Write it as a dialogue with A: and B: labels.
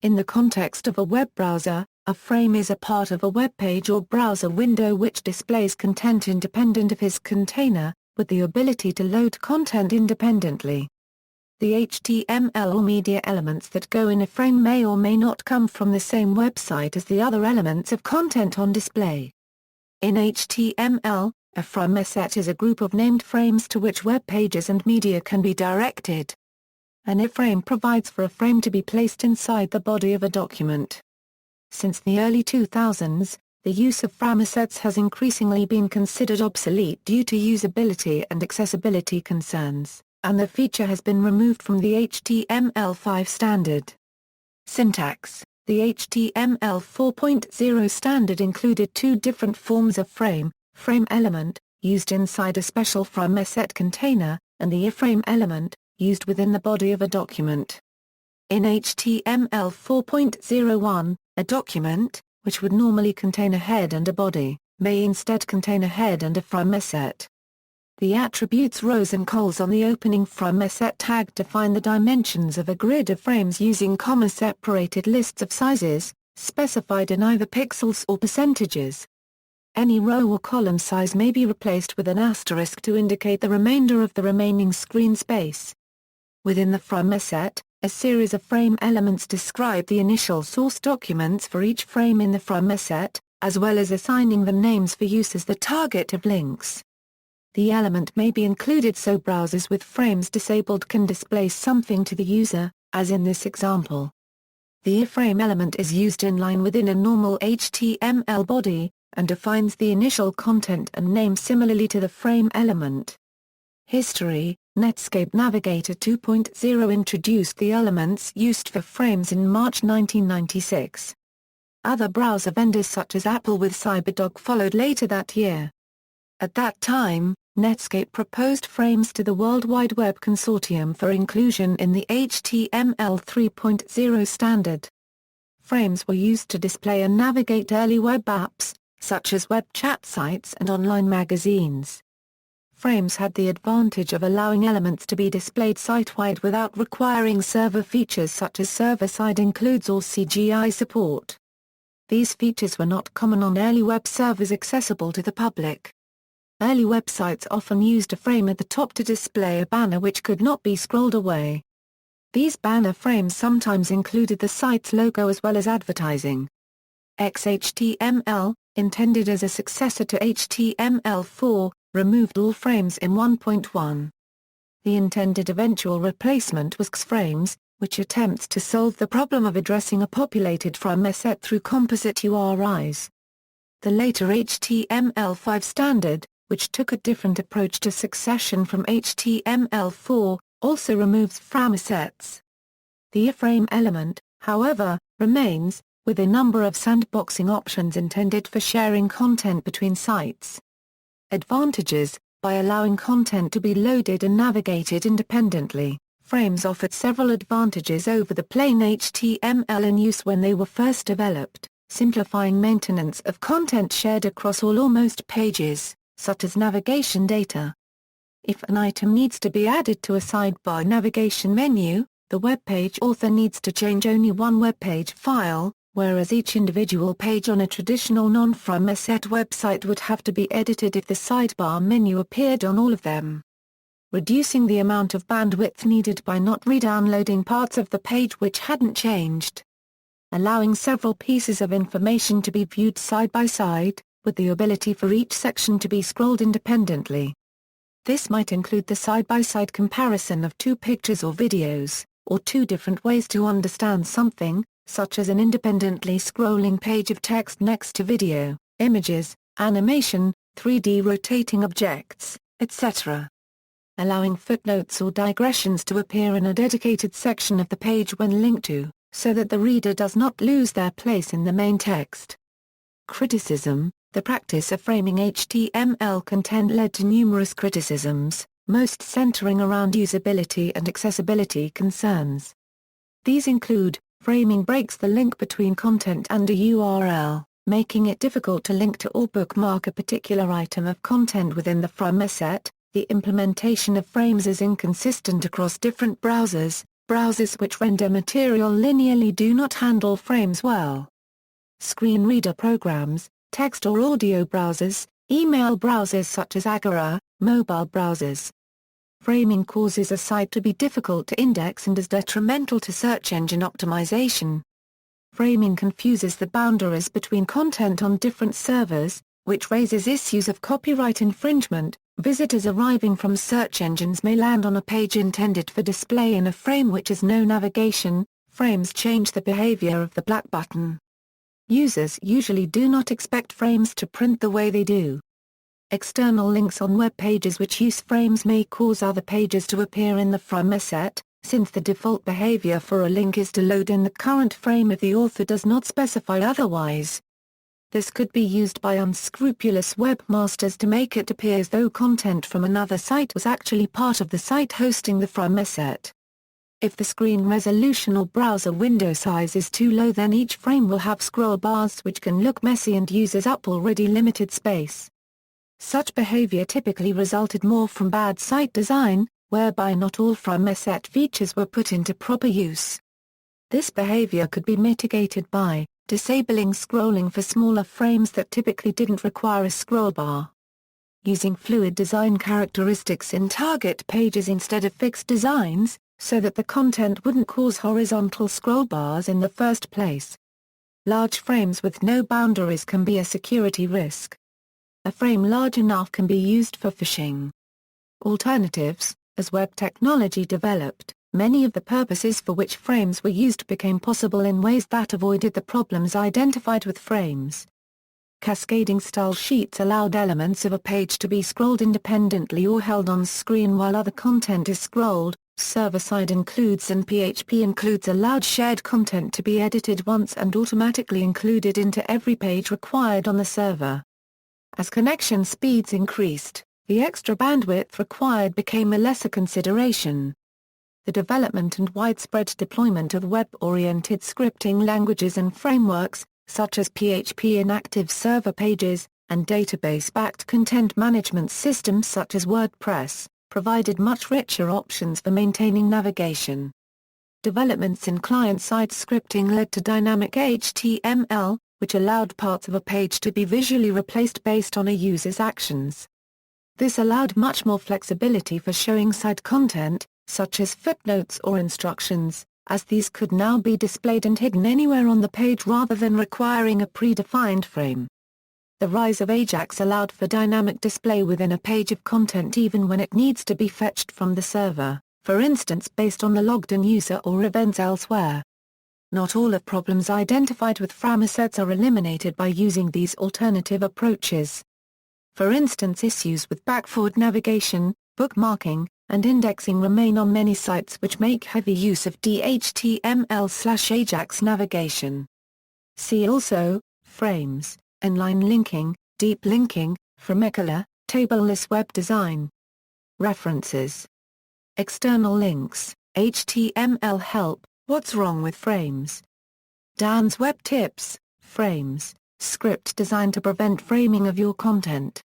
A: In the context of a web browser, a frame is a part of a web page or browser window which displays content independent of its container, with the ability to load content independently. The HTML or media elements that go in a frame may or may not come from the same website as the other elements of content on display. In HTML, a frameset is a group of named frames to which web pages and media can be directed. An iframe provides for a frame to be placed inside the body of a document. Since the early 2000s, the use of framesets has increasingly been considered obsolete due to usability and accessibility concerns, and the feature has been removed from the HTML5 standard. Syntax: the HTML 4.0 standard included two different forms of frame element, used inside a special frameset container, and the iframe element, used within the body of a document. In HTML 4.01, a document, which would normally contain a head and a body, may instead contain a head and a frameset. The attributes rows and cols on the opening frameset tag define the dimensions of a grid of frames using comma-separated lists of sizes, specified in either pixels or percentages. Any row or column size may be replaced with an asterisk to indicate the remainder of the remaining screen space. Within the frameset, a series of frame elements describe the initial source documents for each frame in the frameset, as well as assigning them names for use as the target of links. The element may be included so browsers with frames disabled can display something to the user, as in this example. The iframe element is used in line within a normal HTML body, and defines the initial content and name similarly to the frame element. History: Netscape Navigator 2.0 introduced the elements used for frames in March 1996. Other browser vendors such as Apple with CyberDog followed later that year. At that time, Netscape proposed frames to the World Wide Web Consortium for inclusion in the HTML 3.0 standard. Frames were used to display and navigate early web apps, such as web chat sites and online magazines. Frames had the advantage of allowing elements to be displayed site-wide without requiring server features such as server-side includes or CGI support. These features were not common on early web servers accessible to the public. Early websites often used a frame at the top to display a banner which could not be scrolled away. These banner frames sometimes included the site's logo as well as advertising. XHTML, intended as a successor to HTML4, removed all frames in 1.1. The intended eventual replacement was xframes, which attempts to solve the problem of addressing a populated frameset through composite URIs. The later HTML5 standard, which took a different approach to succession from HTML4, also removes framesets. The iframe element, however, remains, with a number of sandboxing options intended for sharing content between sites. Advantages: by allowing content to be loaded and navigated independently, frames offered several advantages over the plain HTML in use when they were first developed, simplifying maintenance of content shared across all or most pages, such as navigation data. If an item needs to be added to a sidebar navigation menu, the web page author needs to change only one web page file, whereas each individual page on a traditional non-frameset website would have to be edited if the sidebar menu appeared on all of them. Reducing the amount of bandwidth needed by not re-downloading parts of the page which hadn't changed. Allowing several pieces of information to be viewed side by side, with the ability for each section to be scrolled independently. This might include the side-by-side comparison of two pictures or videos, or two different ways to understand something, such as an independently scrolling page of text next to video, images, animation, 3D rotating objects, etc. Allowing footnotes or digressions to appear in a dedicated section of the page when linked to, so that the reader does not lose their place in the main text. Criticism: the practice of framing HTML content led to numerous criticisms, most centering around usability and accessibility concerns. These include: framing breaks the link between content and a URL, making it difficult to link to or bookmark a particular item of content within the frameset. The implementation of frames is inconsistent across different browsers, Browsers which render material linearly do not handle frames well. Screen reader programs, text or audio browsers, email browsers such as Agora, mobile browsers. Framing causes a site to be difficult to index and is detrimental to search engine optimization. Framing confuses the boundaries between content on different servers, which raises issues of copyright infringement. Visitors arriving from search engines may land on a page intended for display in a frame which has no navigation. Frames change the behavior of the black button. Users usually do not expect frames to print the way they do. External links on web pages which use frames may cause other pages to appear in the frameset, since the default behavior for a link is to load in the current frame if the author does not specify otherwise. This could be used by unscrupulous webmasters to make it appear as though content from another site was actually part of the site hosting the frameset. If the screen resolution or browser window size is too low, then each frame will have scroll bars which can look messy and uses up already limited space. Such behavior typically resulted more from bad site design, whereby not all frameset features were put into proper use. This behavior could be mitigated by disabling scrolling for smaller frames that typically didn't require a scroll bar. Using fluid design characteristics in target pages instead of fixed designs, so that the content wouldn't cause horizontal scroll bars in the first place. Large frames with no boundaries can be a security risk. A frame large enough can be used for phishing. Alternatives: as web technology developed, many of the purposes for which frames were used became possible in ways that avoided the problems identified with frames. Cascading style sheets allowed elements of a page to be scrolled independently or held on screen while other content is scrolled. Server-side includes and PHP includes allowed shared content to be edited once and automatically included into every page required on the server. As connection speeds increased, the extra bandwidth required became a lesser consideration. The development and widespread deployment of web-oriented scripting languages and frameworks, such as PHP in active server pages, and database-backed content management systems such as WordPress, provided much richer options for maintaining navigation. Developments in client-side scripting led to dynamic HTML, which allowed parts of a page to be visually replaced based on a user's actions. This allowed much more flexibility for showing side content, such as footnotes or instructions, as these could now be displayed and hidden anywhere on the page rather than requiring a predefined frame. The rise of Ajax allowed for dynamic display within a page of content even when it needs to be fetched from the server, for instance based on the logged-in user or events elsewhere. Not all of problems identified with framesets are eliminated by using these alternative approaches. For instance, issues with backward navigation, bookmarking, and indexing remain on many sites which make heavy use of DHTML/Ajax navigation. See also, frames, inline linking, deep linking, framecolor, tableless web design. References. External links, HTML help, what's wrong with frames? Dan's Web Tips, frames, script designed to prevent framing of your content.